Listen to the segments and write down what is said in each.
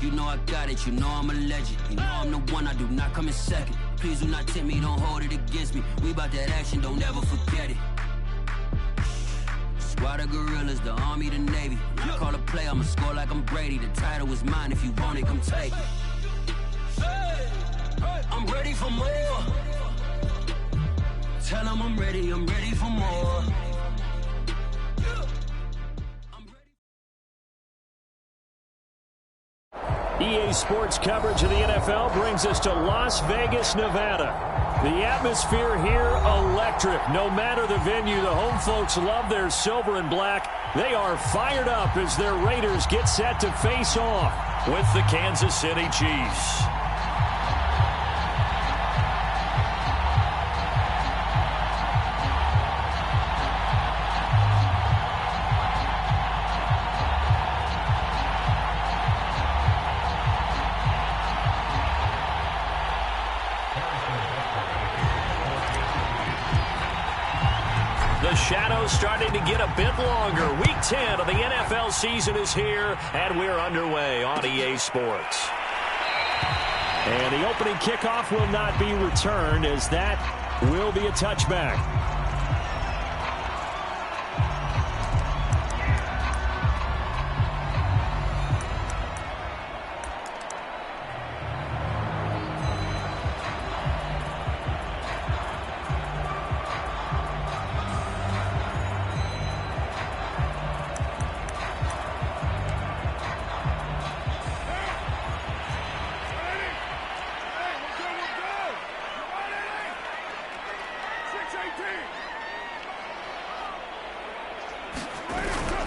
You know I got it, you know I'm a legend. You know I'm the one, I do not come in second. Please do not tempt me, don't hold it against me. We about that action, don't ever forget it. Squad of gorillas, the army, the navy. When I call a play, I'ma score like I'm Brady. The title is mine, if you want it, come take it. I'm ready for more. Tell them I'm ready for more. EA Sports coverage of the NFL brings us to Las Vegas, Nevada. The atmosphere here, electric. No matter the venue, the home folks love their silver and black. They are fired up as their Raiders get set to face off with the Kansas City Chiefs. The shadows starting to get a bit longer. Week 10 of the NFL season is here, and we're underway on EA Sports. And the opening kickoff will not be returned, as that will be a touchback.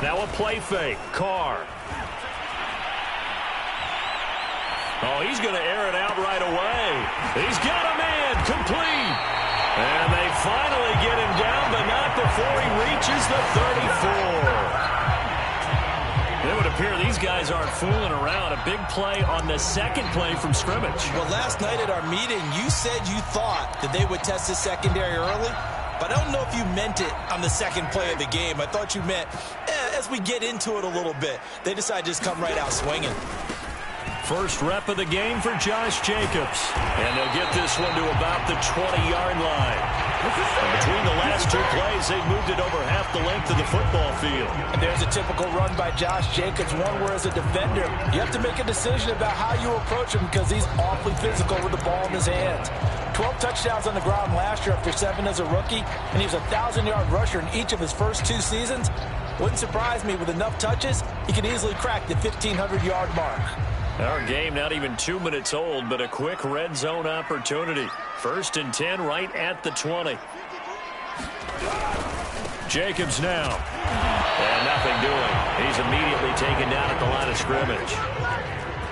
Now a play fake. Carr. Oh, he's going to air it out right away. He's got a man. Complete. And they finally get him down, but not before he reaches the 34. It would appear these guys aren't fooling around. A big play on the second play from scrimmage. Well, last night at our meeting, you said you thought that they would test the secondary early. But I don't know if you meant it on the second play of the game. I thought you meant, as we get into it a little bit, they decide to just come right out swinging. First rep of the game for Josh Jacobs. And they'll get this one to about the 20-yard line. And between the last two plays, they've moved it over half the length of the football field. And there's a typical run by Josh Jacobs, one where as a defender, you have to make a decision about how you approach him because he's awfully physical with the ball in his hands. 12 touchdowns on the ground last year after 7 as a rookie, and he was a 1,000-yard rusher in each of his first 2 seasons. Wouldn't surprise me, with enough touches, he can easily crack the 1,500-yard mark. Our game not even 2 minutes old, but a quick red zone opportunity. 1st and 10 right at the 20. Jacobs now. And nothing doing. He's immediately taken down at the line of scrimmage.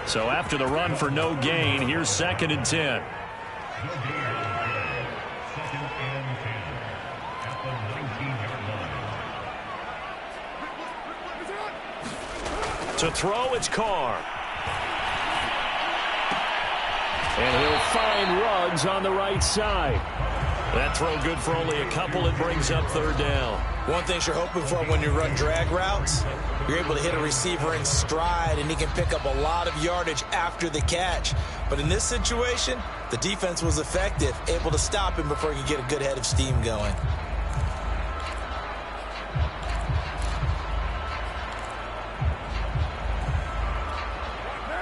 So after the run for no gain, here's 2nd and 10. To throw, it's Carr. And he'll find Ruggs on the right side. That throw good for only a couple. It brings up 3rd down. One thing you're hoping for when you run drag routes, you're able to hit a receiver in stride, and he can pick up a lot of yardage after the catch. But in this situation, the defense was effective, able to stop him before he could get a good head of steam going.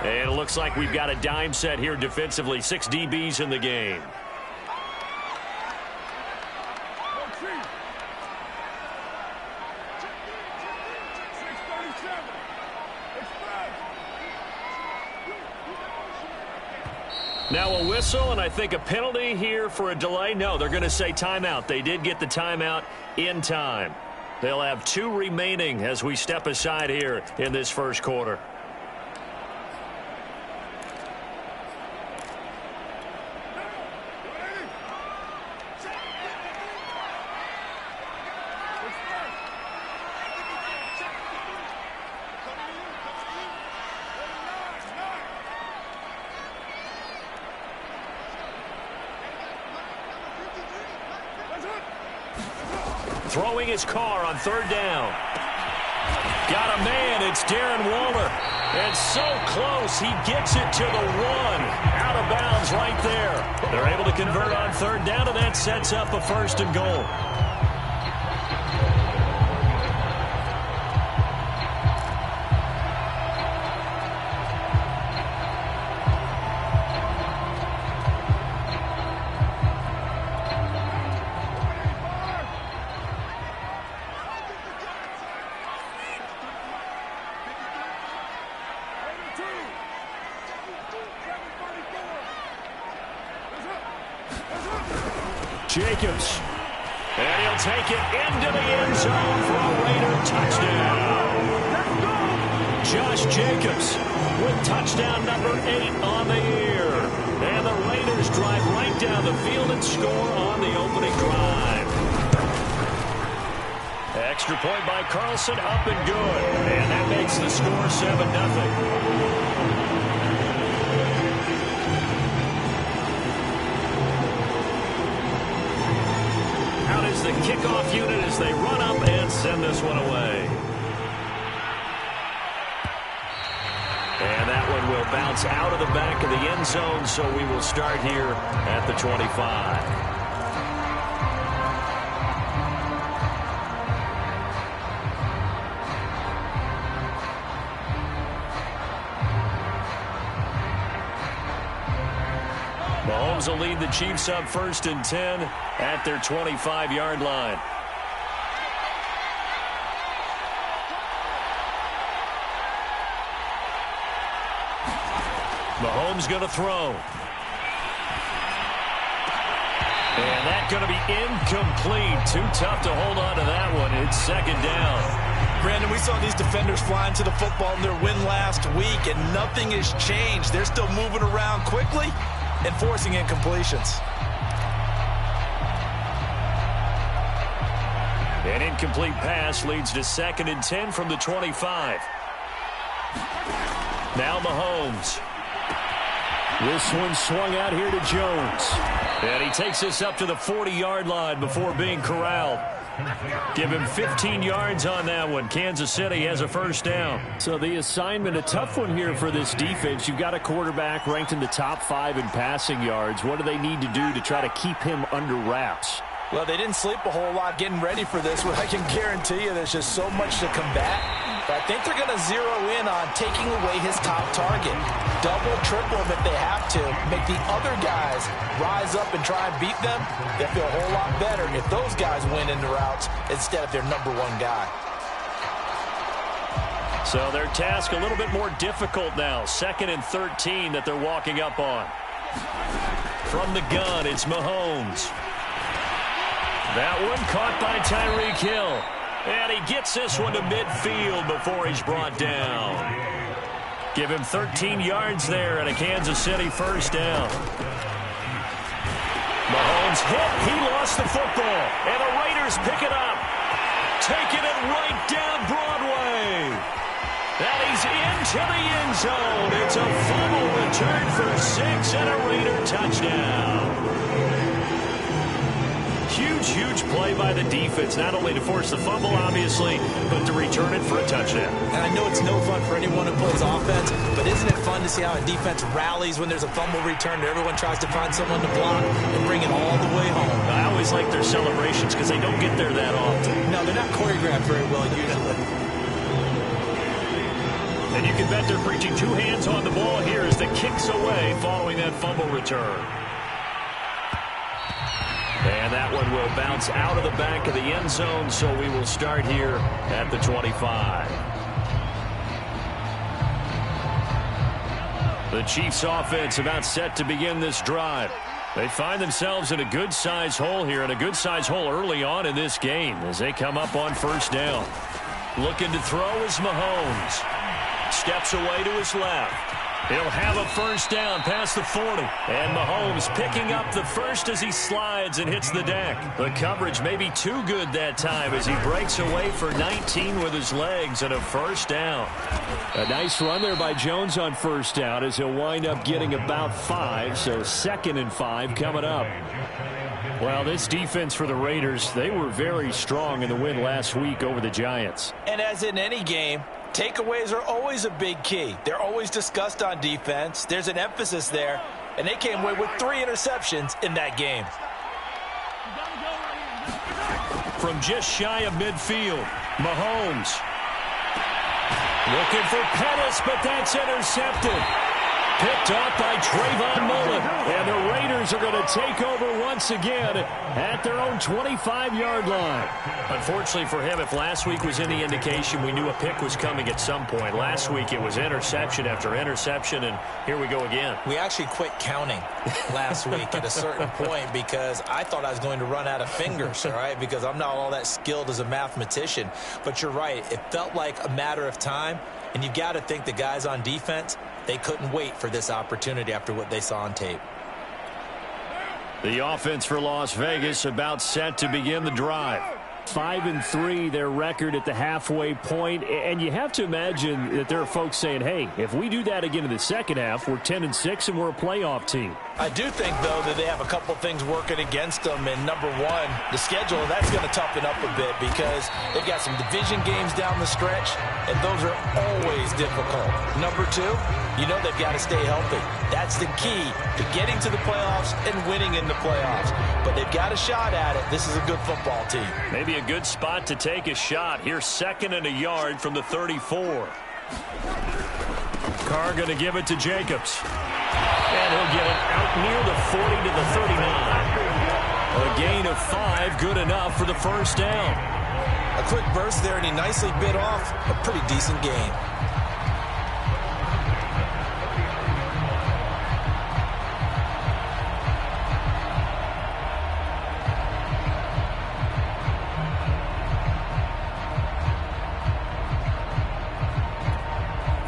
And it looks like we've got a dime set here defensively. 6 DBs in the game. Now a whistle, and I think a penalty here for a delay. No, they're going to say timeout. They did get the timeout in time. They'll have 2 remaining as we step aside here in this first quarter. Throwing his car on 3rd down. Got a man. It's Darren Waller. And so close, he gets it to the 1. Out of bounds right there. They're able to convert on third down, and that sets up a 1st and goal. Jacobs. And he'll take it into the end zone for a Raider touchdown. Josh Jacobs with touchdown number 8 on the year. And the Raiders drive right down the field and score on the opening drive. Extra point by Carlson, up and good. And that makes the score 7-0. The kickoff unit as they run up and send this one away. And that one will bounce out of the back of the end zone, so we will start here at the 25. Mahomes will lead the Chiefs up 1st and 10 at their 25-yard line. Mahomes going to throw. And that's going to be incomplete. Too tough to hold on to that one. It's 2nd down. Brandon, we saw these defenders flying to the football in their win last week, and nothing has changed. They're still moving around quickly and forcing incompletions. An incomplete pass leads to 2nd and 10 from the 25. Now Mahomes. This one swung out here to Jones. And he takes this up to the 40-yard line before being corralled. Give him 15 yards on that one. Kansas City has a 1st down. So the assignment, a tough one here for this defense. You've got a quarterback ranked in the top 5 in passing yards. What do they need to do to try to keep him under wraps? Well, they didn't sleep a whole lot getting ready for this, but I can guarantee you there's just so much to combat. But I think they're going to zero in on taking away his top target. Double, triple him if they have to. Make the other guys rise up and try and beat them. They'll feel a whole lot better if those guys win in the routes instead of their number 1 guy. So their task a little bit more difficult now. 2nd and 13 that they're walking up on. From the gun, it's Mahomes. That one caught by Tyreek Hill. And he gets this one to midfield before he's brought down. Give him 13 yards there and a Kansas City 1st down. Mahomes hit. He lost the football. And the Raiders pick it up. Taking it right down Broadway. And he's into the end zone. It's a fumble return for 6 and a Raider touchdown. Huge play by the defense, not only to force the fumble, obviously, but to return it for a touchdown. And I know it's no fun for anyone who plays offense, but isn't it fun to see how a defense rallies when there's a fumble return and everyone tries to find someone to block and bring it all the way home? I always like their celebrations because they don't get there that often. No, they're not choreographed very well usually. And you can bet they're preaching 2 hands on the ball here as the kick's away following that fumble return. And that one will bounce out of the back of the end zone, so we will start here at the 25. The Chiefs offense about set to begin this drive. They find themselves in a good-sized hole here, and a good-sized hole early on in this game as they come up on 1st down. Looking to throw is Mahomes. Steps away to his left. He'll have a 1st down past the 40. And Mahomes picking up the 1st as he slides and hits the deck. The coverage may be too good that time as he breaks away for 19 with his legs and a 1st down. A nice run there by Jones on 1st down as he'll wind up getting about 5. So 2nd and 5 coming up. Well, this defense for the Raiders, they were very strong in the win last week over the Giants. And as in any game, Takeaways are always a big key. They're always discussed on defense. There's an emphasis there, and they came away with 3 interceptions in that game. From just shy of midfield, Mahomes looking for Pettis, but that's intercepted. Picked off by Trayvon Mullen. And the Raiders are going to take over once again at their own 25-yard line. Unfortunately for him, if last week was any indication, we knew a pick was coming at some point. Last week it was interception after interception, and here we go again. We actually quit counting last week at a certain point because I thought I was going to run out of fingers, all right, because I'm not all that skilled as a mathematician. But you're right. It felt like a matter of time, and you've got to think the guys on defense, they couldn't wait for this opportunity after what they saw on tape. The offense for Las Vegas about set to begin the drive. 5-3, their record at the halfway point, and you have to imagine that there are folks saying, hey, if we do that again in the second half, we're 10-6 and we're a playoff team. I do think, though, that they have a couple things working against them, and number one, the schedule, that's going to toughen up a bit because they've got some division games down the stretch, and those are always difficult. Number two, you know they've got to stay healthy. That's the key to getting to the playoffs and winning in the playoffs. But they've got a shot at it. This is a good football team. Maybe a good spot to take a shot. Here's 2nd and a yard from the 34. Carr going to give it to Jacobs. And he'll get it out near the 40 to the 39. A gain of 5, good enough for the first down. A quick burst there, and he nicely bit off a pretty decent gain.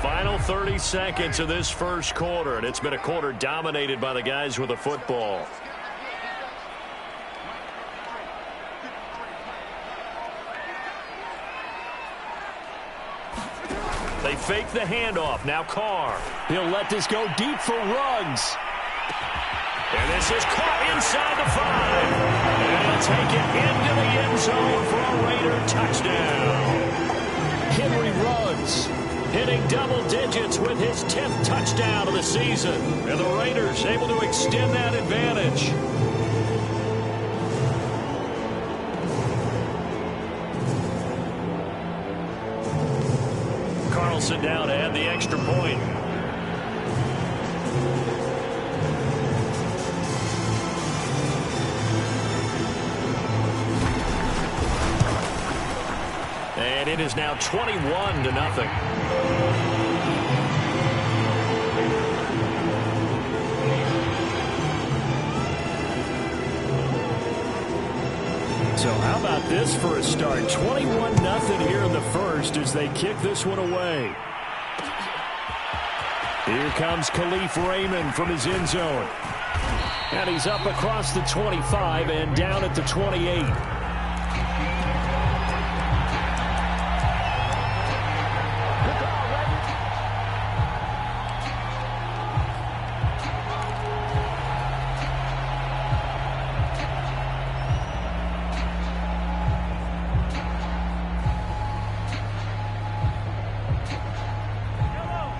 Final 30 seconds of this first quarter, and it's been a quarter dominated by the guys with the football. They fake the handoff. Now Carr. He'll let this go deep for Ruggs. And this is caught inside the 5. And he'll take it into the end zone for a Raider touchdown. Henry Ruggs hitting double digits with his 10th touchdown of the season. And the Raiders able to extend that advantage. Carlson down to add the extra point. And it is now 21-0. So how about this for a start? 21-0 here in the first as they kick this one away. Here comes Khalif Raymond from his end zone. And he's up across the 25 and down at the 28.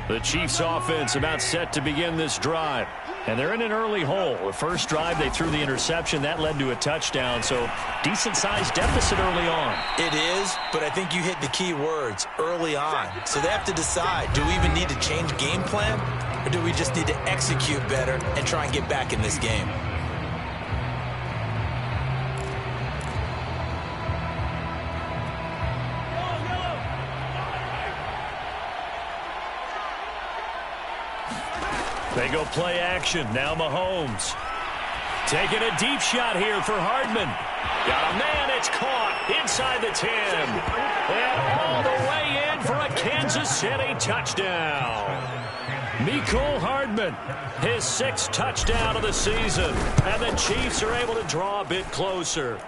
The Chiefs offense about set to begin this drive. And they're in an early hole. The first drive they threw the interception. That led to a touchdown. So decent-sized deficit early on. It is, but I think you hit the key words, early on. So they have to decide, do we even need to change game plan? Or do we just need to execute better and try and get back in this game? They go play action. Now Mahomes. Taking a deep shot here for Hardman. Got a man. It's caught inside the 10. And all the way in for a Kansas City touchdown. Mecole Hardman, his 6th touchdown of the season. And the Chiefs are able to draw a bit closer.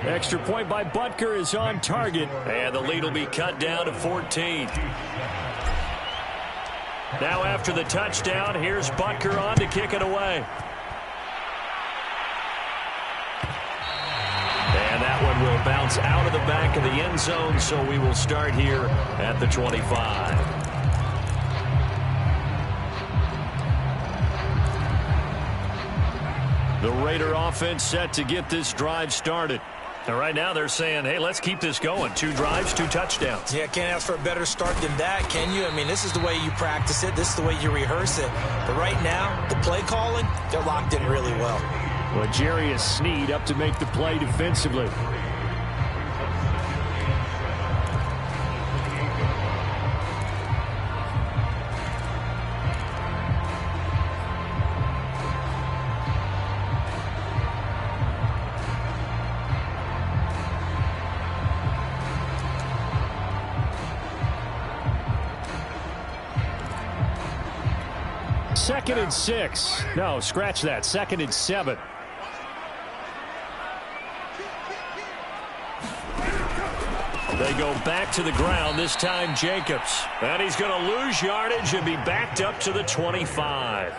Extra point by Butker is on target. And the lead will be cut down to 14. Now after the touchdown, here's Butker on to kick it away. And that one will bounce out of the back of the end zone, so we will start here at the 25. The Raider offense set to get this drive started. And right now they're saying, hey, let's keep this going. 2 drives, 2 touchdowns. Yeah, can't ask for a better start than that, can you? I mean, this is the way you practice it. This is the way you rehearse it. But right now, the play calling, they're locked in really well. Well, Jarius Sneed up to make the play defensively. Second and 6. No, scratch that. Second and 7. They go back to the ground, this time Jacobs. And he's going to lose yardage and be backed up to the 25.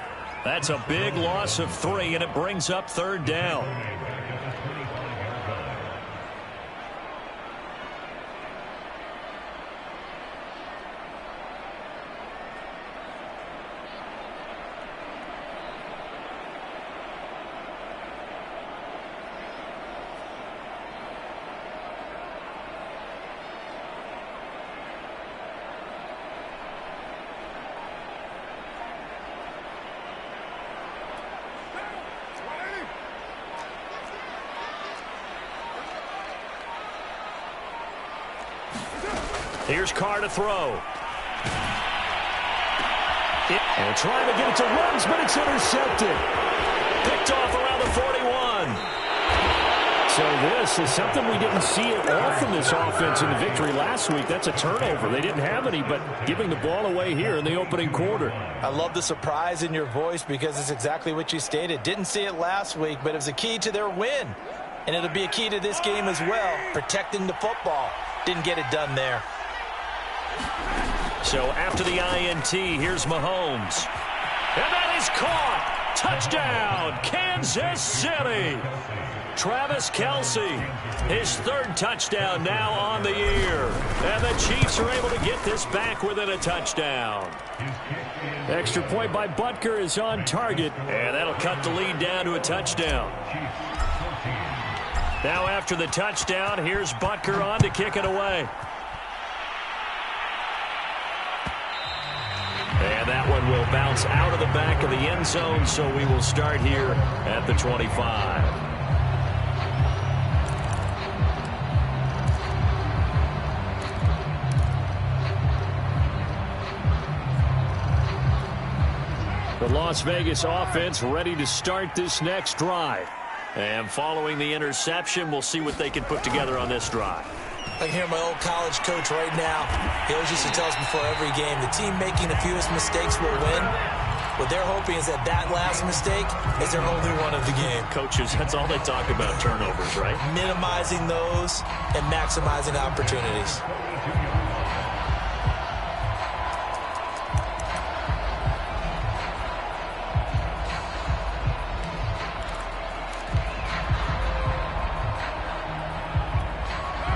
That's a big loss of 3, and it brings up 3rd down. Here's Carr to throw. And trying to get it to runs, but it's intercepted. Picked off around the 41. So this is something we didn't see at all from this offense in the victory last week. That's a turnover. They didn't have any, but giving the ball away here in the opening quarter. I love the surprise in your voice because it's exactly what you stated. Didn't see it last week, but it was a key to their win. And it'll be a key to this game as well, protecting the football. Didn't get it done there. So after the INT, here's Mahomes. And that is caught. Touchdown, Kansas City. Travis Kelce, his 3rd touchdown now on the year. And the Chiefs are able to get this back within a touchdown. Extra point by Butker is on target. And that'll cut the lead down to a touchdown. Now after the touchdown, here's Butker on to kick it away. And that one will bounce out of the back of the end zone, so we will start here at the 25. The Las Vegas offense ready to start this next drive. And following the interception, we'll see what they can put together on this drive. I can hear my old college coach right now. He always used to tell us before every game, the team making the fewest mistakes will win. What they're hoping is that last mistake is their only one of the game. Coaches, that's all they talk about, turnovers, right? Minimizing those and maximizing opportunities.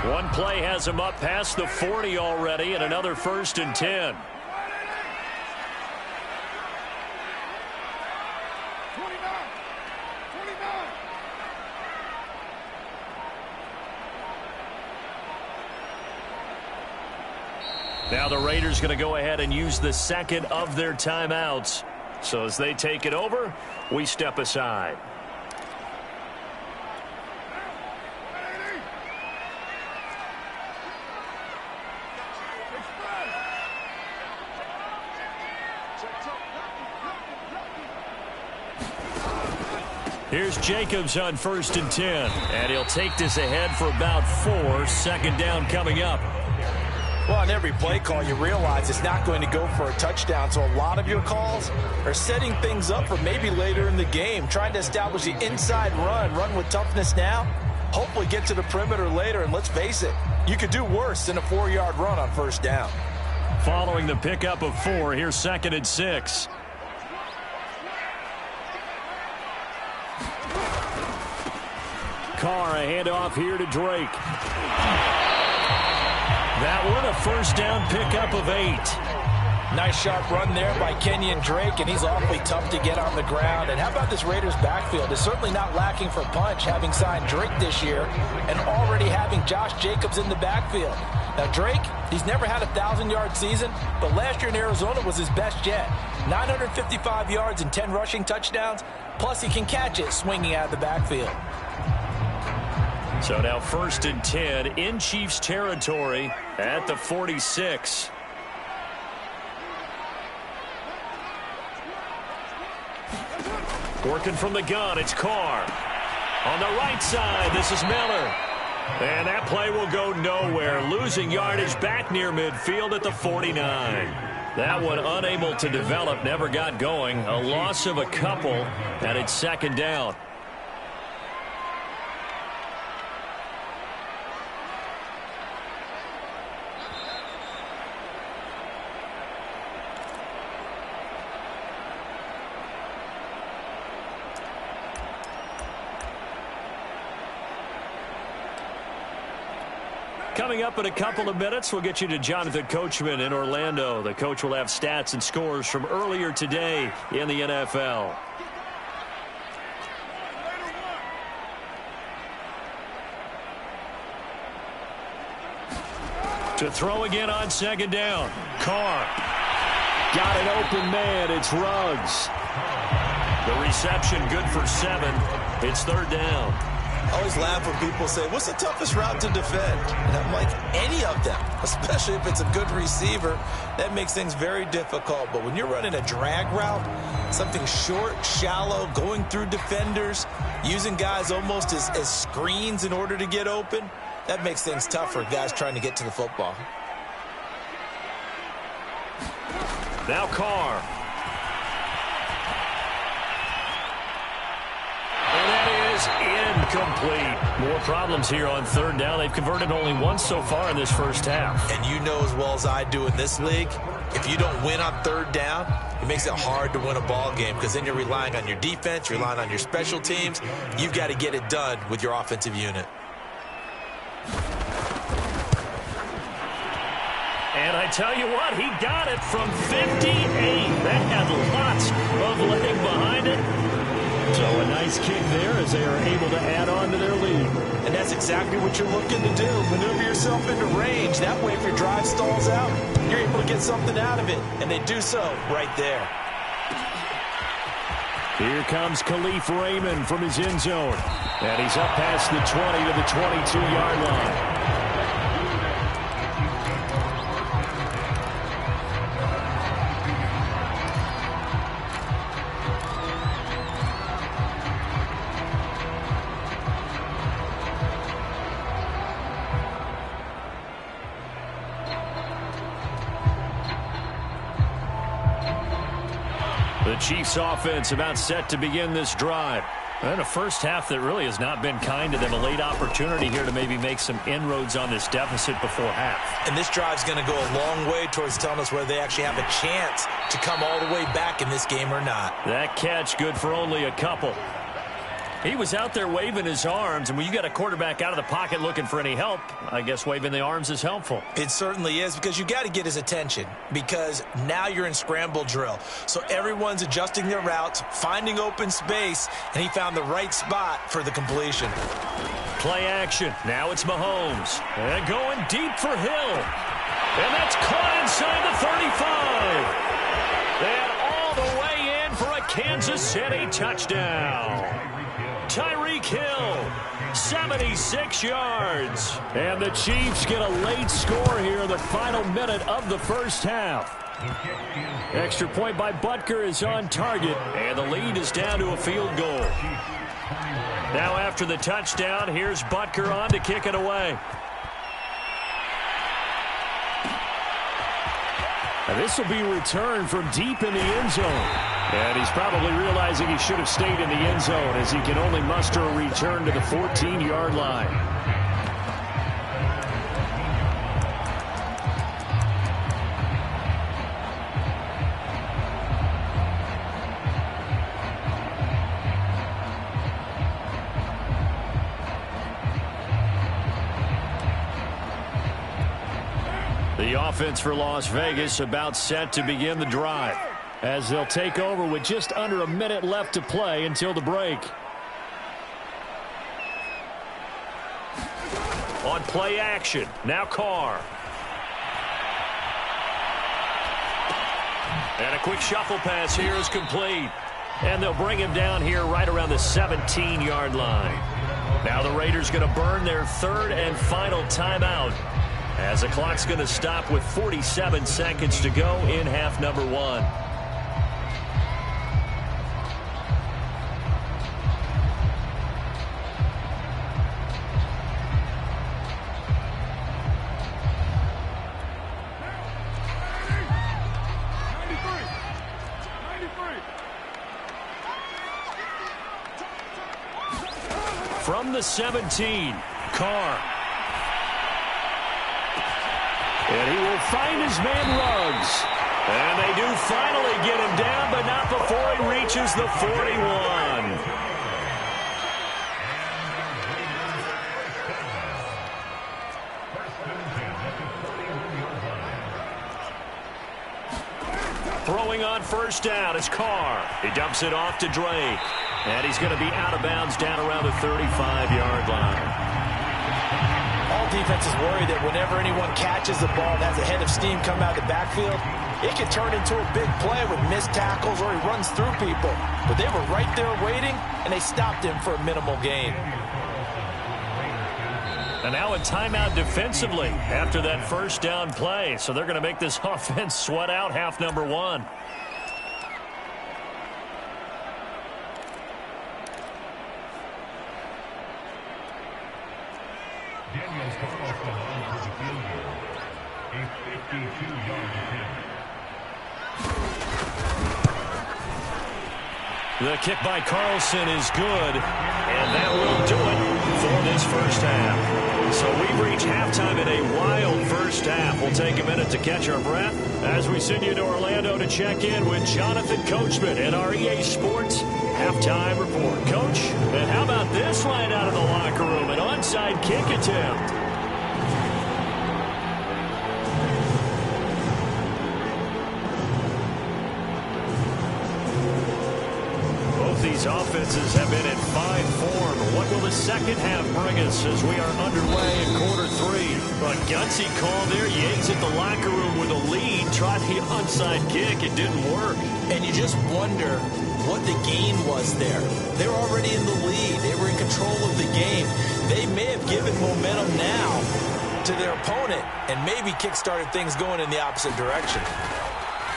One play has him up past the 40 already, and another 1st and 10. Now the Raiders going to go ahead and use the 2nd of their timeouts. So as they take it over, we step aside. Here's Jacobs on 1st and 10. And he'll take this ahead for about 4. 2nd down coming up. Well, on every play call, you realize it's not going to go for a touchdown. So a lot of your calls are setting things up for maybe later in the game, trying to establish the inside run with toughness now, hopefully get to the perimeter later. And let's face it, you could do worse than a 4-yard run on 1st down. Following the pickup of 4, here's 2nd and 6. Carr, a handoff here to Drake. That one a first down pickup of 8. Nice sharp run there by Kenyon Drake, and he's awfully tough to get on the ground. And how about this Raiders backfield? It's certainly not lacking for punch, having signed Drake this year and already having Josh Jacobs in the backfield. Now, Drake, he's never had a 1,000-yard season, but last year in Arizona was his best yet. 955 yards and 10 rushing touchdowns, plus he can catch it swinging out of the backfield. So now 1st and 10 in Chiefs territory at the 46. Working from the gun, it's Carr. On the right side, this is Miller. And that play will go nowhere. Losing yardage back near midfield at the 49. That one unable to develop, never got going. A loss of a couple, and it's 2nd down. Coming up in a couple of minutes, we'll get you to Jonathan Coachman in Orlando. The coach will have stats and scores from earlier today in the NFL. To throw again on 2nd down. Carr. Got an open man. It's Ruggs. The reception good for 7. It's 3rd down. I always laugh when people say, what's the toughest route to defend? And I'm like, any of them, especially if it's a good receiver. That makes things very difficult. But when you're running a drag route, something short, shallow, going through defenders, using guys almost as screens in order to get open, that makes things tough for guys trying to get to the football. Now Carr. Incomplete. More problems here on 3rd down. They've converted only once so far in this first half. And you know as well as I do in this league, if you don't win on 3rd down, it makes it hard to win a ball game because then you're relying on your defense, you're relying on your special teams. You've got to get it done with your offensive unit. And I tell you what, he got it from 58. That had lots of leg behind it. So a nice kick there as they are able to add on to their lead. And that's exactly what you're looking to do. Maneuver yourself into range. That way, if your drive stalls out, you're able to get something out of it. And they do so right there. Here comes Khalif Raymond from his end zone. And he's up past the 20 to the 22-yard line. The Chiefs offense about set to begin this drive. And a first half that really has not been kind to them. A late opportunity here to maybe make some inroads on this deficit before half. And this drive's going to go a long way towards telling us whether they actually have a chance to come all the way back in this game or not. That catch good for only a couple. He was out there waving his arms, and when you got a quarterback out of the pocket looking for any help, I guess waving the arms is helpful. It certainly is, because you got to get his attention, because now you're in scramble drill. So everyone's adjusting their routes, finding open space, and he found the right spot for the completion. Play action. Now it's Mahomes. And going deep for Hill. And that's caught inside the 35. And all the way in for a Kansas City touchdown. Tyreek Hill, 76 yards. And the Chiefs get a late score here in the final minute of the first half. Extra point by Butker is on target, and the lead is down to a field goal. Now after the touchdown, here's Butker on to kick it away. And this will be returned from deep in the end zone. And he's probably realizing he should have stayed in the end zone as he can only muster a return to the 14-yard line. The offense for Las Vegas about set to begin the drive, as they'll take over with just under a minute left to play until the break. On play action, now Carr. And a quick shuffle pass here is complete. And they'll bring him down here right around the 17-yard line. Now the Raiders going to burn their third and final timeout, as the clock's going to stop with 47 seconds to go in half number one. From the 17, Carr. And he will find his man Ruggs. And they do finally get him down, but not before he reaches the 41. Throwing on first down is Carr. He dumps it off to Drake. And he's going to be out of bounds down around the 35-yard line. All defenses worry that whenever anyone catches the ball and has a head of steam come out of the backfield, it can turn into a big play with missed tackles or he runs through people. But they were right there waiting, and they stopped him for a minimal gain. And now a timeout defensively after that first down play. So they're going to make this offense sweat out half number one. The kick by Carlson is good, and that will do it for this first half. So we've reached halftime in a wild first half. We'll take a minute to catch our breath as we send you to Orlando to check in with Jonathan Coachman at our EA Sports Halftime Report. Coach, and how about this right out of the locker room? An onside kick attempt. These offenses have been in fine form. What will the second half bring us as we are underway in quarter three? A gutsy call there. Yates at the locker room with a lead. Tried the onside kick. It didn't work. And you just wonder what the gain was there. They were already in the lead. They were in control of the game. They may have given momentum now to their opponent and maybe kick-started things going in the opposite direction.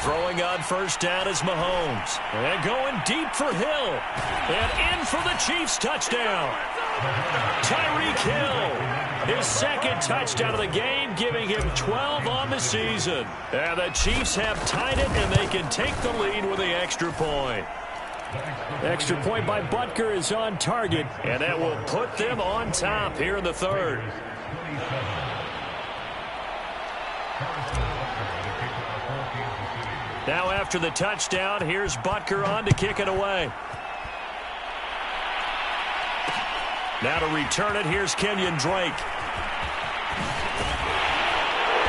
Throwing on first down is Mahomes. And going deep for Hill. And in for the Chiefs touchdown. Tyreek Hill. His second touchdown of the game, giving him 12 on the season. And the Chiefs have tied it, and they can take the lead with the extra point. Extra point by Butker is on target, and that will put them on top here in the third. Now after the touchdown, here's Butker on to kick it away. Now to return it, here's Kenyon Drake.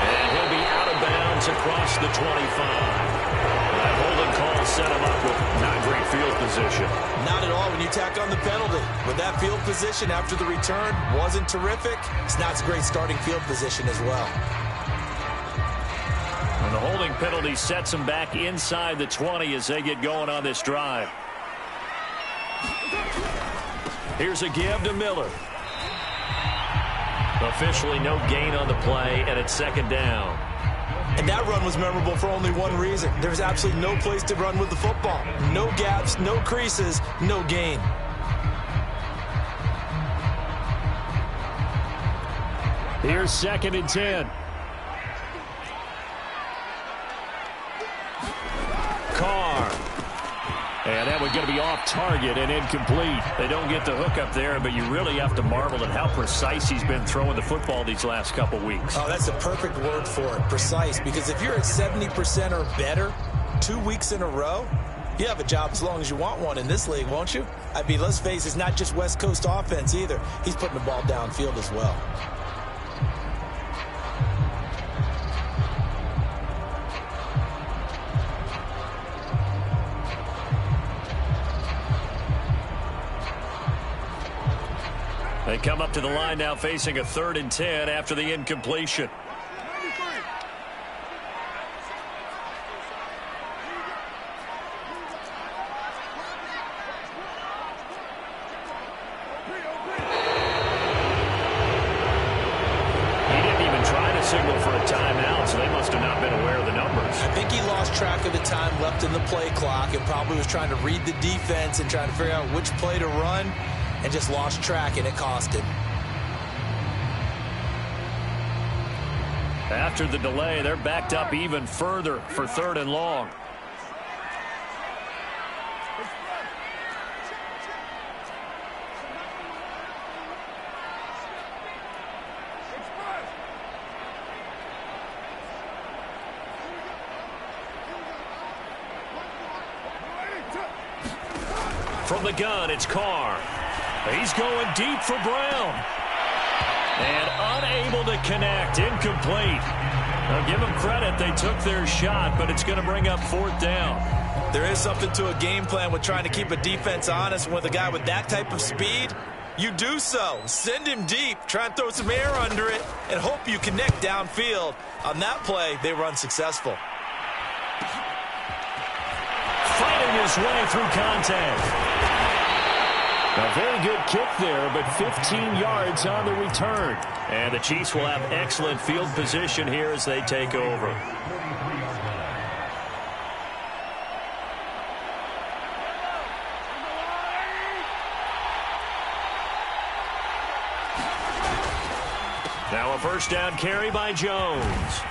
And he'll be out of bounds across the 25. That holding call set him up with not great field position. Not at all when you tack on the penalty. But that field position after the return wasn't terrific. It's not a great starting field position as well. And the holding penalty sets them back inside the 20 as they get going on this drive. Here's a give to Miller. Officially no gain on the play, and it's second down. And that run was memorable for only one reason. There's absolutely no place to run with the football. No gaps, no creases, no gain. Here's second and 10. Carr. And that one's going to be off target and incomplete. They don't get the hook up there, but you really have to marvel at how precise he's been throwing the football these last couple weeks. Oh, that's the perfect word for it, precise. Because if you're at 70% or better 2 weeks in a row, you have a job as long as you want one in this league, won't you? I mean, let's face it, it's not just West Coast offense either. He's putting the ball downfield as well. They come up to the line now facing a 3rd and 10 after the incompletion. Signal for a timeout, so they must have not been aware of the numbers. I think he lost track of the time left in the play clock and probably was trying to read the defense and trying to figure out which play to run and just lost track, and it cost him. After the delay, they're backed up even further for 3rd and long. From the gun, it's Carr. He's going deep for Brown. And unable to connect. Incomplete. Now give them credit. They took their shot, but it's going to bring up 4th down. There is something to a game plan with trying to keep a defense honest. With a guy with that type of speed, you do so. Send him deep. Try and throw some air under it and hope you connect downfield. On that play, they were unsuccessful. Fighting his way through contact. A very good kick there, but 15 yards on the return. And the Chiefs will have excellent field position here as they take over. Now a 1st down carry by Jones.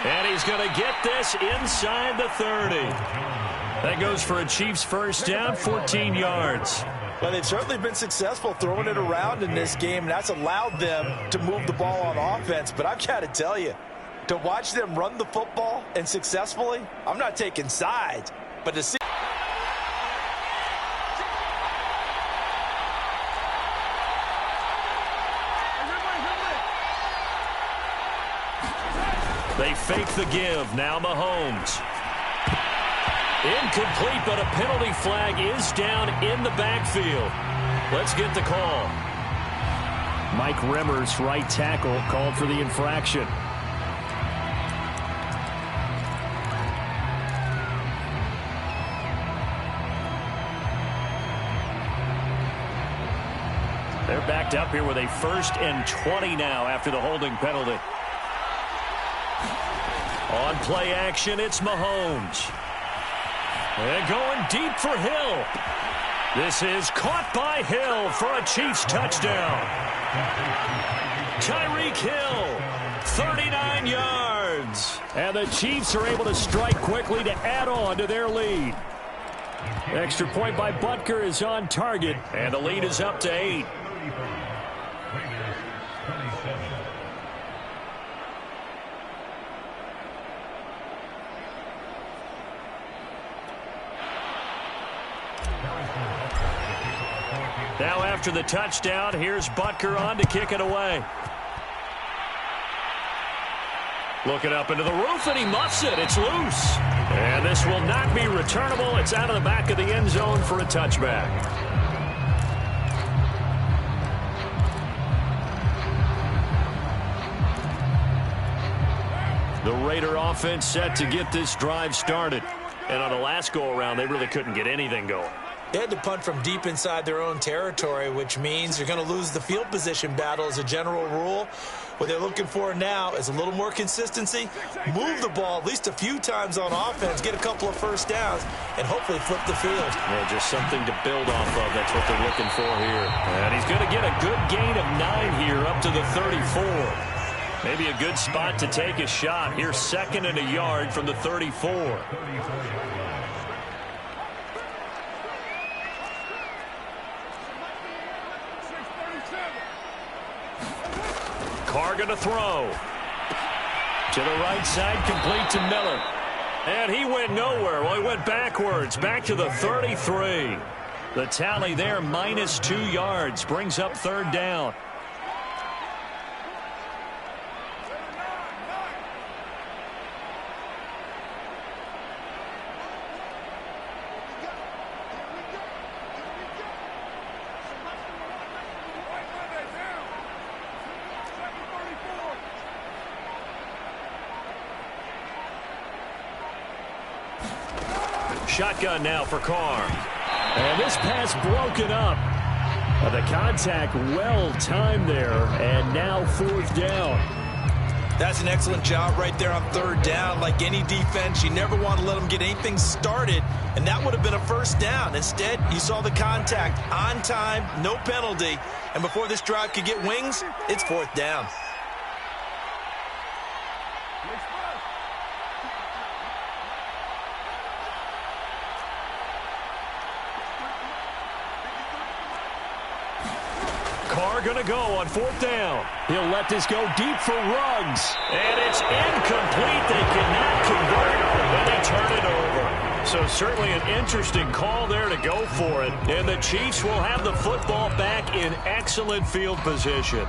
And he's going to get this inside the 30. That goes for a Chiefs 1st down, 14 yards. Well, they've certainly been successful throwing it around in this game, and that's allowed them to move the ball on offense. But I've got to tell you, to watch them run the football and successfully, I'm not taking sides, but to see... They fake the give. Now Mahomes. Incomplete, but a penalty flag is down in the backfield. Let's get the call. Mike Remmers, right tackle, called for the infraction. They're backed up here with a 1st and 20 now after the holding penalty. On play action, it's Mahomes. And going deep for Hill. This is caught by Hill for a Chiefs touchdown. Tyreek Hill, 39 yards. And the Chiefs are able to strike quickly to add on to their lead. Extra point by Butker is on target, and the lead is up to 8. Now after the touchdown, here's Butker on to kick it away. Looking up into the roof, and he muffs it. It's loose. And this will not be returnable. It's out of the back of the end zone for a touchback. The Raider offense set to get this drive started. And on the last go-around, they really couldn't get anything going. They had to punt from deep inside their own territory, which means you're going to lose the field position battle as a general rule. What they're looking for now is a little more consistency, move the ball at least a few times on offense, get a couple of 1st downs, and hopefully flip the field. Yeah, just something to build off of. That's what they're looking for here. And he's going to get a good gain of 9 here up to the 34. Maybe a good spot to take a shot. Here's 2nd and a yard from the 34. Carr going to throw. To the right side, complete to Miller. And he went nowhere. Well, he went backwards, back to the 33. The tally there, minus 2 yards, brings up 3rd down. shotgun now for Carr. And this pass broken up. The contact well timed there, and now 4th down. That's an excellent job right there on 3rd down. Like any defense, you never want to let them get anything started, and that would have been a 1st down. Instead, you saw the contact on time, no penalty, and before this drive could get wings, it's 4th down. Carr going to go on 4th down. He'll let this go deep for Ruggs. And it's incomplete. They cannot convert, and they turn it over. So certainly an interesting call there to go for it. And the Chiefs will have the football back in excellent field position.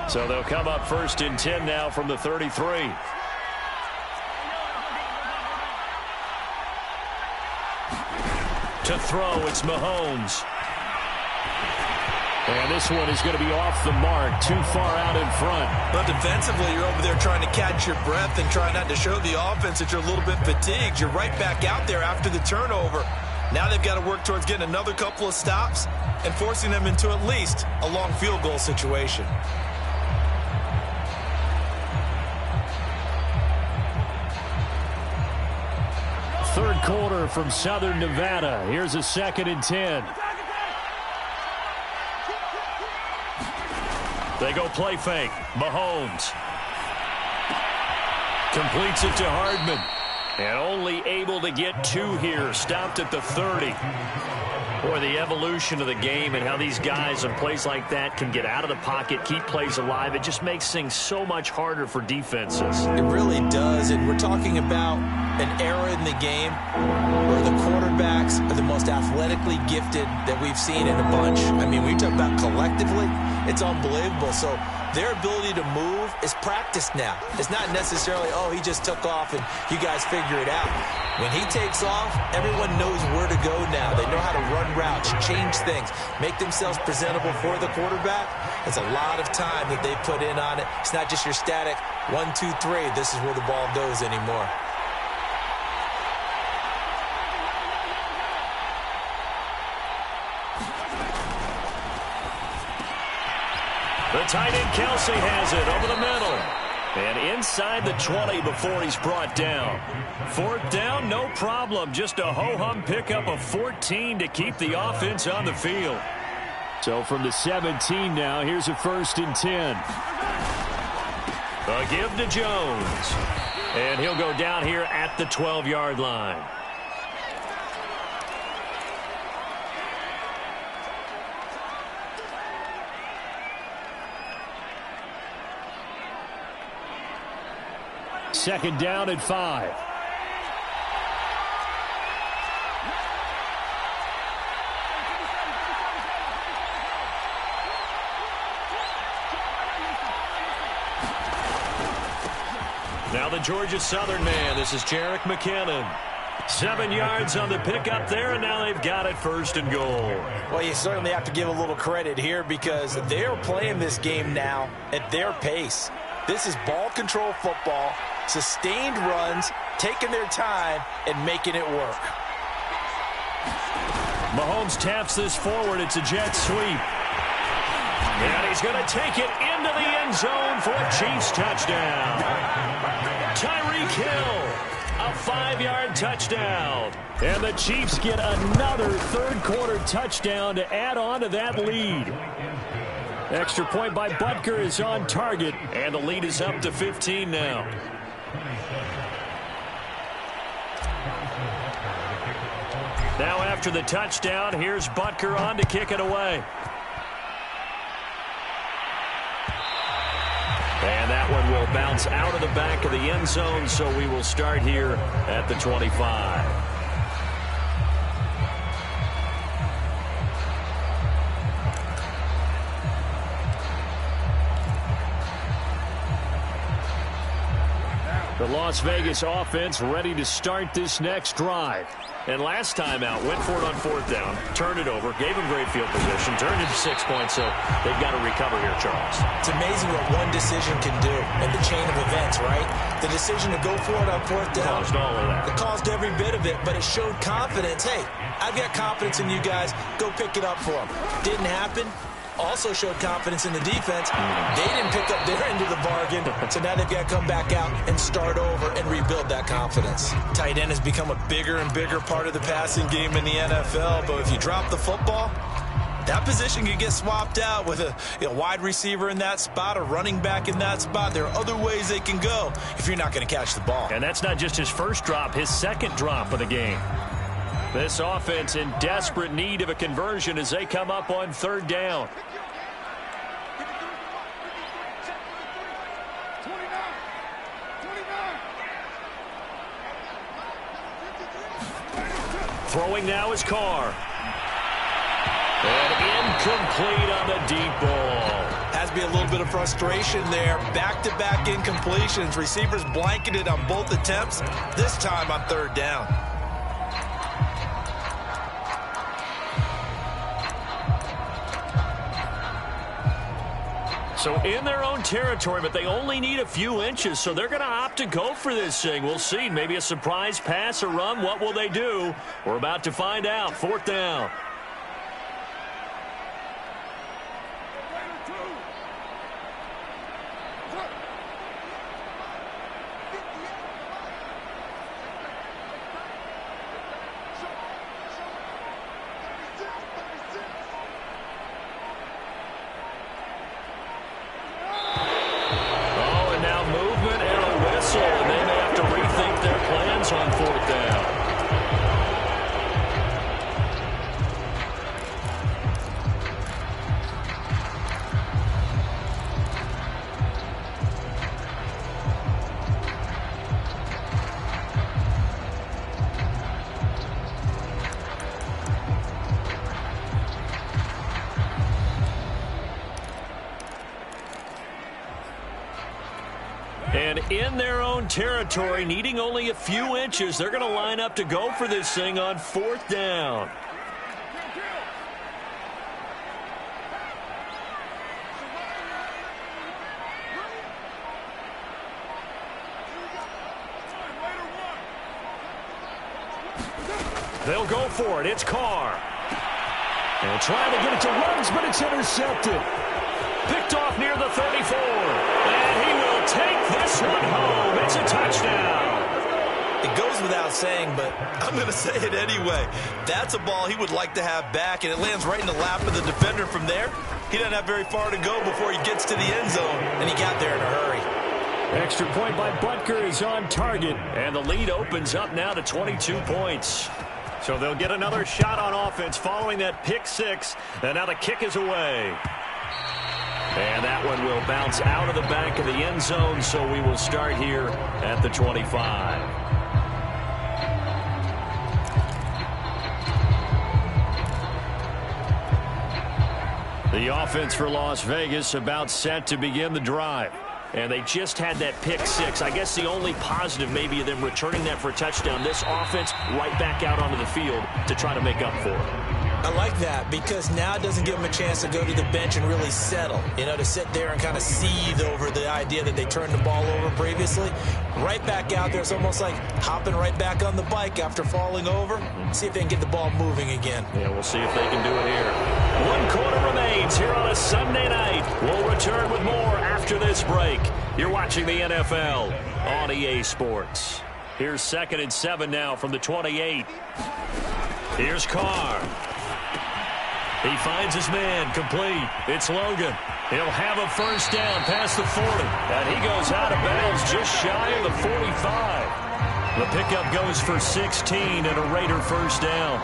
So they'll come up 1st and 10 now from the 33. To throw, it's Mahomes. And this one is going to be off the mark, too far out in front. But defensively, you're over there trying to catch your breath and trying not to show the offense that you're a little bit fatigued. You're right back out there after the turnover. Now they've got to work towards getting another couple of stops and forcing them into at least a long field goal situation. Third quarter from Southern Nevada. Here's a 2nd and 10. They go play fake. Mahomes completes it to Hardman. And only able to get 2 here. Stopped at the 30. Boy, the evolution of the game and how these guys in plays like that can get out of the pocket, keep plays alive. It just makes things so much harder for defenses. It really does. And we're talking about an era in the game where the quarterbacks are the most athletically gifted that we've seen in a bunch. I mean, when you talk about collectively, it's unbelievable. So their ability to move is practiced now. It's not necessarily, oh, he just took off and you guys figure it out. When he takes off, everyone knows where to go now. They know how to run routes, change things, make themselves presentable for the quarterback. It's a lot of time that they put in on it. It's not just your static 1, 2, 3. This is where the ball goes anymore. The tight end Kelsey has it over the middle. And inside the 20 before he's brought down. 4th down, no problem. Just a ho-hum pickup of 14 to keep the offense on the field. So from the 17 now, here's a 1st and 10. A give to Jones. And he'll go down here at the 12-yard line. Second down and 5. Now the Georgia Southern man. This is Jerick McKinnon. 7 yards on the pickup there, and now they've got it 1st and goal. Well, you certainly have to give a little credit here because they're playing this game now at their pace. This is ball control football, sustained runs, taking their time, and making it work. Mahomes taps this forward. It's a jet sweep. And he's going to take it into the end zone for a Chiefs touchdown. Tyreek Hill, a 5-yard touchdown. And the Chiefs get another third-quarter touchdown to add on to that lead. Extra point by Butker is on target, and the lead is up to 15 now. Now after the touchdown, here's Butker on to kick it away. And that one will bounce out of the back of the end zone, so we will start here at the 25. The long Las Vegas offense ready to start this next drive. And last time out, went for it on 4th down, turned it over, gave them great field position, turned it to 6 points, so they've got to recover here, Charles. It's amazing what one decision can do in the chain of events, right? The decision to go for it on 4th down. Caused all of that. It caused every bit of it, but it showed confidence. Hey, I've got confidence in you guys. Go pick it up for them. Didn't happen. Also showed confidence in the defense. They didn't pick up their end of the bargain, so now they've got to come back out and start over and rebuild that confidence. Tight end has become a bigger and bigger part of the passing game in the NFL, but if you drop the football, that position can get swapped out with a wide receiver in that spot, a running back in that spot. There are other ways they can go if you're not going to catch the ball. And that's not just his first drop, his second drop of the game. This offense in desperate need of a conversion as they come up on 3rd down. Throwing now is Carr. And incomplete on the deep ball. Has to be a little bit of frustration there. Back-to-back incompletions. Receivers blanketed on both attempts, this time on 3rd down. So in their own territory, but they only need a few inches, so they're going to opt to go for this thing. We'll see. Maybe a surprise pass or run. What will they do? We're about to find out. 4th down. On 4th down. And in their own territory, needing only a few inches, they're going to line up to go for this thing on 4th down. They'll go for it. It's Carr. And trying to get it to Ruggs, but it's intercepted. Picked off near the 34. And he will take this one home. It's a touchdown. It goes without saying, but I'm going to say it anyway. That's a ball he would like to have back, and it lands right in the lap of the defender from there. He doesn't have very far to go before he gets to the end zone, and he got there in a hurry. Extra point by Butker is on target, and the lead opens up now to 22 points. So they'll get another shot on offense following that pick six, and now the kick is away. And that one will bounce out of the back of the end zone, so we will start here at the 25. The offense for Las Vegas about set to begin the drive. And they just had that pick six. I guess the only positive maybe of them returning that for a touchdown. This offense right back out onto the field to try to make up for it. I like that because now it doesn't give them a chance to go to the bench and really settle. You know, to sit there and kind of seethe over the idea that they turned the ball over previously. Right back out there. It's almost like hopping right back on the bike after falling over. See if they can get the ball moving again. Yeah, we'll see if they can do it here. 1 quarter remains here on a Sunday night. We'll return with more after this break. You're watching the NFL on EA Sports. Here's 2nd and 7 now from the 28. Here's Carr. He finds his man complete. It's Logan. He'll have a first down past the 40. And he goes out of bounds just shy of the 45. The pickup goes for 16 and a Raider first down.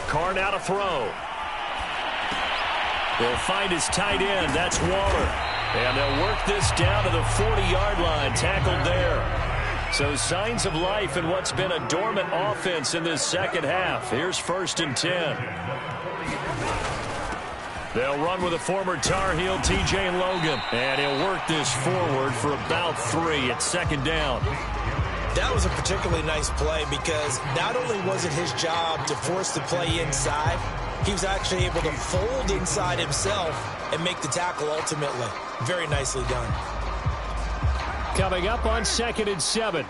Carr now to throw. They'll find his tight end. That's Waller. And they'll work this down to the 40-yard line. Tackled there. So signs of life in what's been a dormant offense in this second half. Here's 1st and 10. They'll run with a former Tar Heel, TJ Logan. And he'll work this forward for about 3 at 2nd down. That was a particularly nice play because not only was it his job to force the play inside, he was actually able to fold inside himself and make the tackle ultimately. Very nicely done. Coming up on 2nd and 7.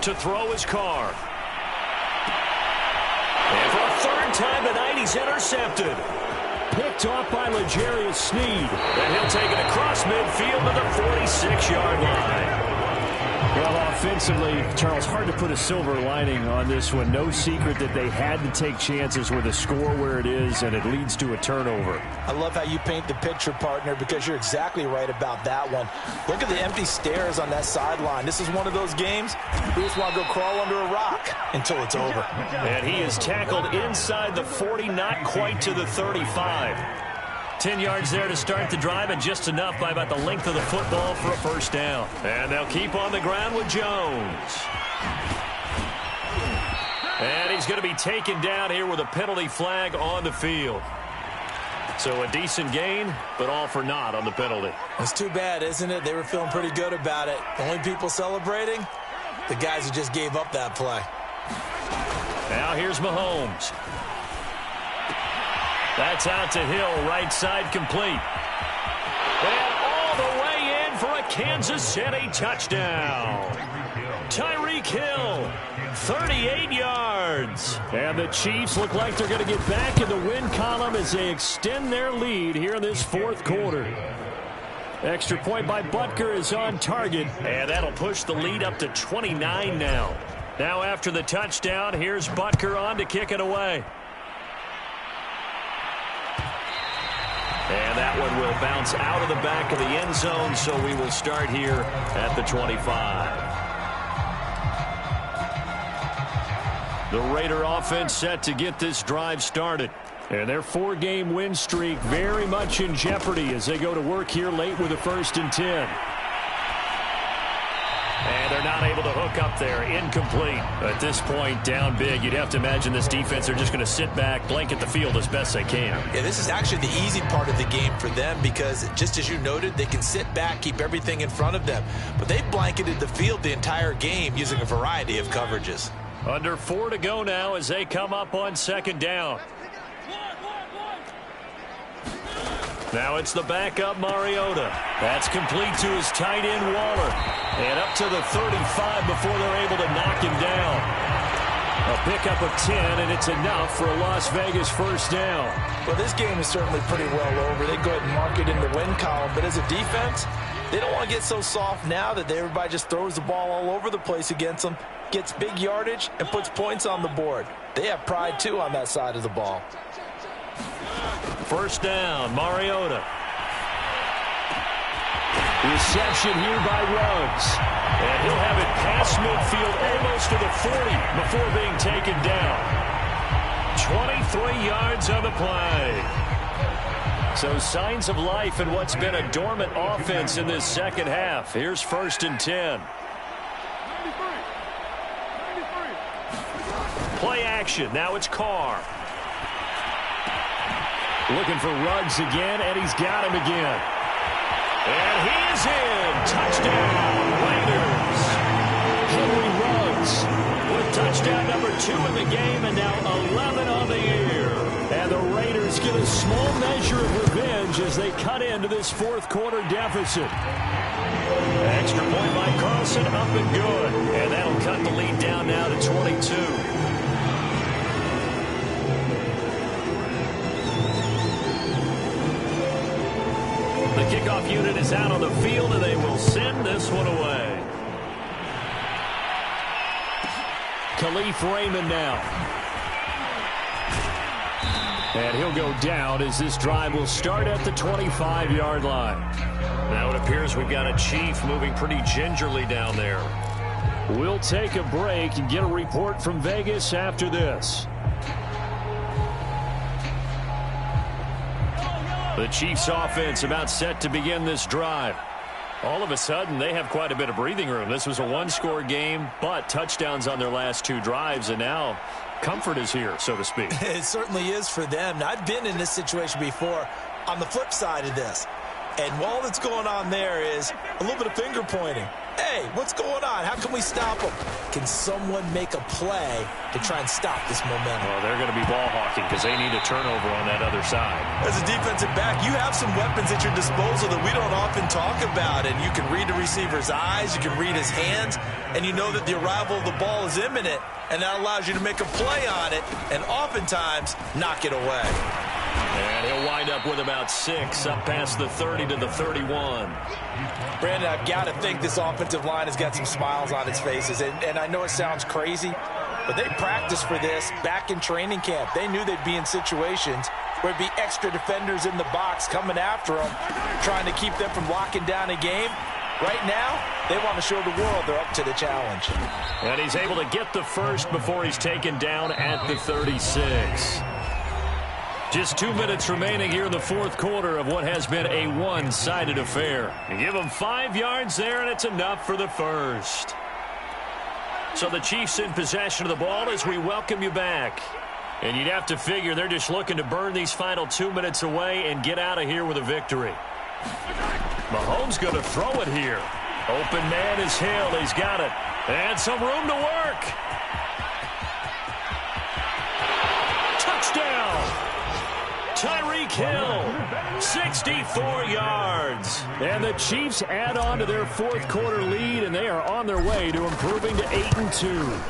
To throw his Carr. And for a 3rd time tonight, he's intercepted. Picked off by L'Jarius Sneed. And he'll take it across midfield to the 46-yard line. Well, offensively, Charles, hard to put a silver lining on this one. No secret that they had to take chances with a score where it is, and it leads to a turnover. I love how you paint the picture, partner, because you're exactly right about that one. Look at the empty stares on that sideline. This is one of those games we just want to go crawl under a rock until it's over. And he is tackled inside the 40, not quite to the 35. 10 yards there to start the drive, and just enough by about the length of the football for a 1st down. And they'll keep on the ground with Jones. And he's going to be taken down here with a penalty flag on the field. So a decent gain, but all for naught on the penalty. It's too bad, isn't it? They were feeling pretty good about it. The only people celebrating, the guys who just gave up that play. Now here's Mahomes. That's out to Hill, right side complete. And all the way in for a Kansas City touchdown. Tyreek Hill, 38 yards. And the Chiefs look like they're going to get back in the win column as they extend their lead here in this 4th quarter. Extra point by Butker is on target, and that'll push the lead up to 29 now. Now after the touchdown, here's Butker on to kick it away. And that one will bounce out of the back of the end zone, so we will start here at the 25. The Raider offense set to get this drive started. And their 4-game win streak very much in jeopardy as they go to work here late with a 1st and 10. And they're not able to hook up there. Incomplete. At this point, down big. You'd have to imagine this defense, they're just going to sit back, blanket the field as best they can. Yeah, this is actually the easy part of the game for them because, just as you noted, they can sit back, keep everything in front of them. But they've blanketed the field the entire game using a variety of coverages. Under 4 to go now as they come up on 2nd down. Now it's the backup Mariota. That's complete to his tight end Waller. And up to the 35 before they're able to knock him down. A pickup of 10, and it's enough for a Las Vegas 1st down. Well, this game is certainly pretty well over. They go ahead and mark it in the win column. But as a defense, they don't want to get so soft now that everybody just throws the ball all over the place against them, gets big yardage, and puts points on the board. They have pride, too, on that side of the ball. 1st down, Mariota. Reception here by Ruggs. And he'll have it past midfield almost to the 40 before being taken down. 23 yards on the play. So signs of life in what's been a dormant offense in this second half. Here's 1st and 10. Play action. Now it's Carr. Looking for Ruggs again, and he's got him again. And he is in. Touchdown, Raiders. Henry Ruggs with touchdown number 2 in the game, and now 11 on the year. And the Raiders get a small measure of revenge as they cut into this 4th quarter deficit. Extra point by Carlson, up and good. And that'll cut the lead down now to 22. The kickoff unit is out on the field, and they will send this one away. Khalif Raymond now. And he'll go down as this drive will start at the 25-yard line. Now it appears we've got a Chief moving pretty gingerly down there. We'll take a break and get a report from Vegas after this. The Chiefs offense about set to begin this drive. All of a sudden, they have quite a bit of breathing room. This was a one-score game, but touchdowns on their last 2 drives, and now comfort is here, so to speak. It certainly is for them. Now, I've been in this situation before on the flip side of this. And all that's going on there is a little bit of finger pointing. Hey, what's going on? How can we stop them? Can someone make a play to try and stop this momentum? Well, they're going to be ball hawking because they need a turnover on that other side. As a defensive back, you have some weapons at your disposal that we don't often talk about. And you can read the receiver's eyes, you can read his hands, and you know that the arrival of the ball is imminent. And that allows you to make a play on it and oftentimes knock it away. And he'll wind up with about 6 up past the 30 to the 31. Brandon, I've got to think this offensive line has got some smiles on its faces. And I know it sounds crazy, but they practiced for this back in training camp. They knew they'd be in situations where it'd be extra defenders in the box coming after them, trying to keep them from locking down a game. Right now, they want to show the world they're up to the challenge. And he's able to get the first before he's taken down at the 36. Just 2 minutes remaining here in the fourth quarter of what has been a one-sided affair. You give them 5 yards there, and it's enough for the first. So the Chiefs in possession of the ball as we welcome you back. And you'd have to figure they're just looking to burn these final 2 minutes away and get out of here with a victory. Mahomes going to throw it here. Open man is Hill. He's got it. And some room to work. Touchdown. Tyreek Hill, 64 yards. And the Chiefs add on to their fourth quarter lead, and they are on their way to improving to 8-2.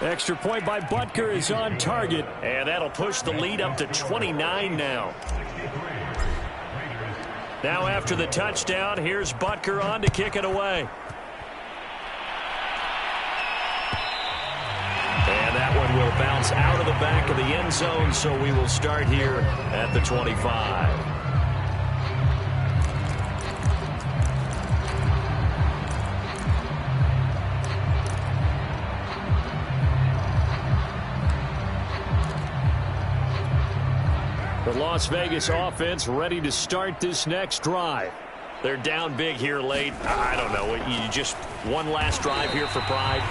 Extra point by Butker is on target, and that'll push the lead up to 29 now. Now after the touchdown, here's Butker on to kick it away. And that one will bounce out of the back of the end zone, so we will start here at the 25. The Las Vegas offense ready to start this next drive. They're down big here late. I don't know. You just one last drive here for pride.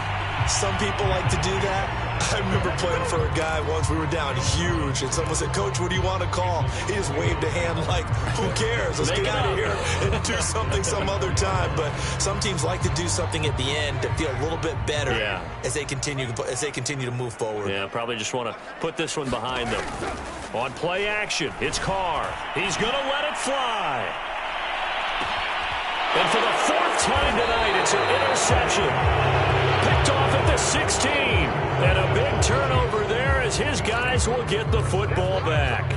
Some people like to do that. I remember playing for a guy once. We were down huge, and someone said, "Coach, what do you want to call?" He just waved a hand like, "Who cares? Let's get out of here and do something some other time." But some teams like to do something at the end to feel a little bit better as they continue to move forward. Yeah, probably just want to put this one behind them. On play action, it's Carr. He's going to let it fly. And for the 4th time tonight, it's an interception. Picked off at the 16. And a big turnover there as his guys will get the football back.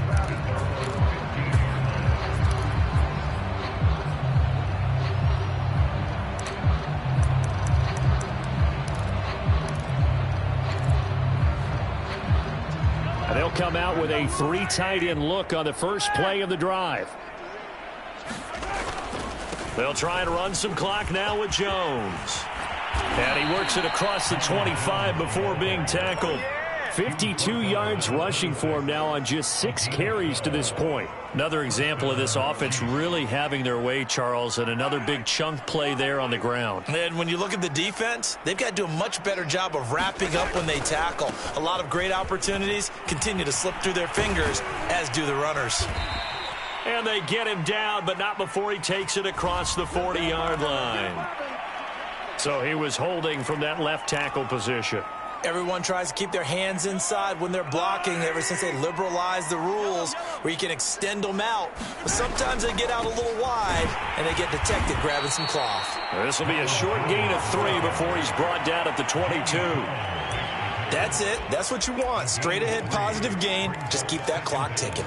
And they'll come out with a 3 tight end look on the first play of the drive. They'll try and run some clock now with Jones. And he works it across the 25 before being tackled. 52 yards rushing for him now on just 6 carries to this point. Another example of this offense really having their way, Charles, and another big chunk play there on the ground. And when you look at the defense, they've got to do a much better job of wrapping up when they tackle. A lot of great opportunities continue to slip through their fingers, as do the runners. And they get him down, but not before he takes it across the 40-yard line. So he was holding from that left tackle position. Everyone tries to keep their hands inside when they're blocking ever since they liberalized the rules where you can extend them out. But sometimes they get out a little wide and they get detected grabbing some cloth. This will be a short gain of 3 before he's brought down at the 22. That's it. That's what you want. Straight ahead positive gain. Just keep that clock ticking.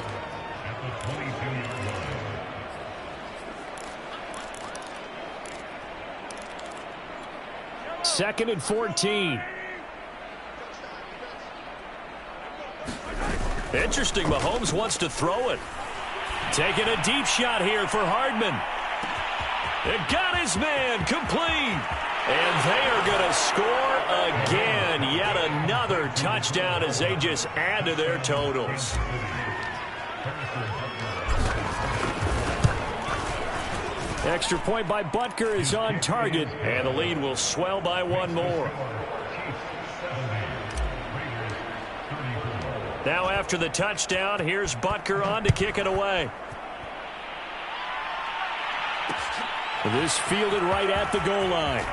Second and 14. Interesting. Mahomes wants to throw it. Taking a deep shot here for Hardman. It got his man complete. And they are going to score again. Yet another touchdown as they just add to their totals. Extra point by Butker is on target, and the lead will swell by one more. Now after the touchdown, here's Butker on to kick it away. This fielded right at the goal line.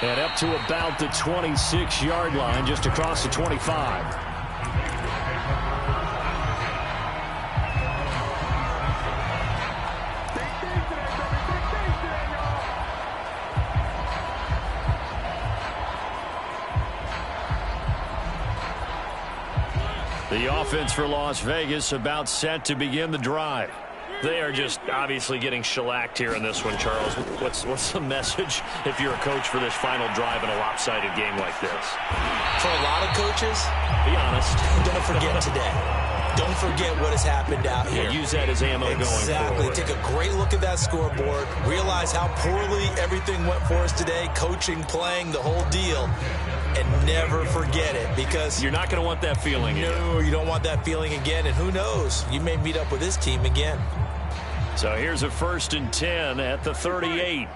And up to about the 26-yard line, just across the 25. The offense for Las Vegas about set to begin the drive. They are just obviously getting shellacked here in this one, Charles. What's the message if you're a coach for this final drive in a lopsided game like this? For a lot of coaches, be honest. Don't forget today. Don't forget what has happened out here. Use that as ammo going forward. Exactly. Take a great look at that scoreboard. Realize how poorly everything went for us today. Coaching, playing, the whole deal. And never forget it, because you're not going to want that feeling again. No, you don't want that feeling again. And who knows? You may meet up with this team again. So here's a 1st and 10 at the 38.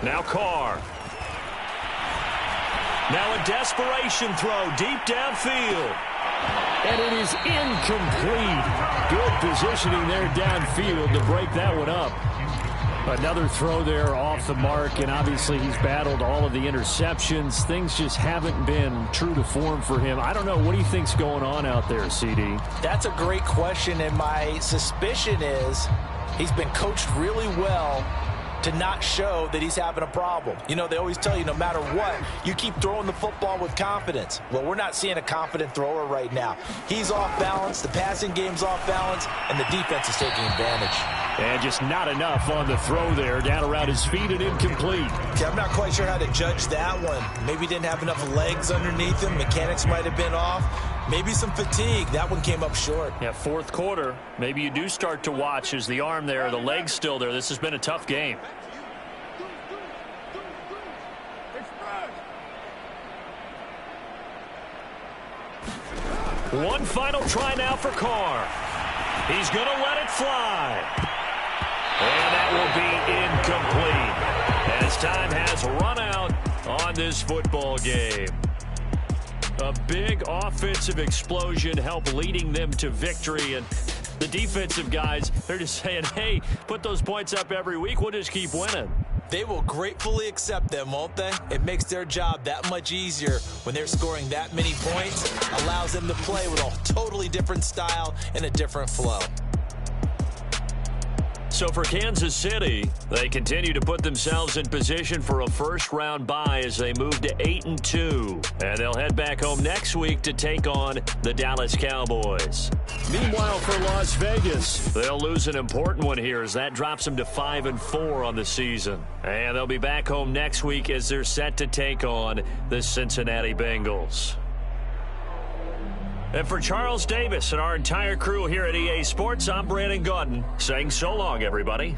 Now Carr. Now a desperation throw deep downfield. And it is incomplete. Good positioning there downfield to break that one up. Another throw there off the mark, and obviously he's battled all of the interceptions. Things just haven't been true to form for him. I don't know. What do you think's going on out there, CD? That's a great question, and my suspicion is he's been coached really well to not show that he's having a problem. You know, they always tell you no matter what, you keep throwing the football with confidence. Well, we're not seeing a confident thrower right now. He's off balance, the passing game's off balance, and the defense is taking advantage. And just not enough on the throw there, down around his feet and incomplete. Okay, I'm not quite sure how to judge that one. Maybe he didn't have enough legs underneath him. Mechanics might have been off. Maybe some fatigue. That one came up short. Yeah, 4th quarter. Maybe you do start to watch as the arm there, the leg's still there. This has been a tough game. One final try now for Carr. He's going to let it fly. And that will be incomplete as time has run out on this football game. A big offensive explosion helped leading them to victory. And the defensive guys, they're just saying, hey, put those points up every week. We'll just keep winning. They will gratefully accept them, won't they? It makes their job that much easier when they're scoring that many points. Allows them to play with a totally different style and a different flow. So for Kansas City, they continue to put themselves in position for a first-round bye as they move to 8-2. And they'll head back home next week to take on the Dallas Cowboys. Meanwhile, for Las Vegas, they'll lose an important one here as that drops them to 5-4 on the season. And they'll be back home next week as they're set to take on the Cincinnati Bengals. And for Charles Davis and our entire crew here at EA Sports, I'm Brandon Gaudin saying so long, everybody.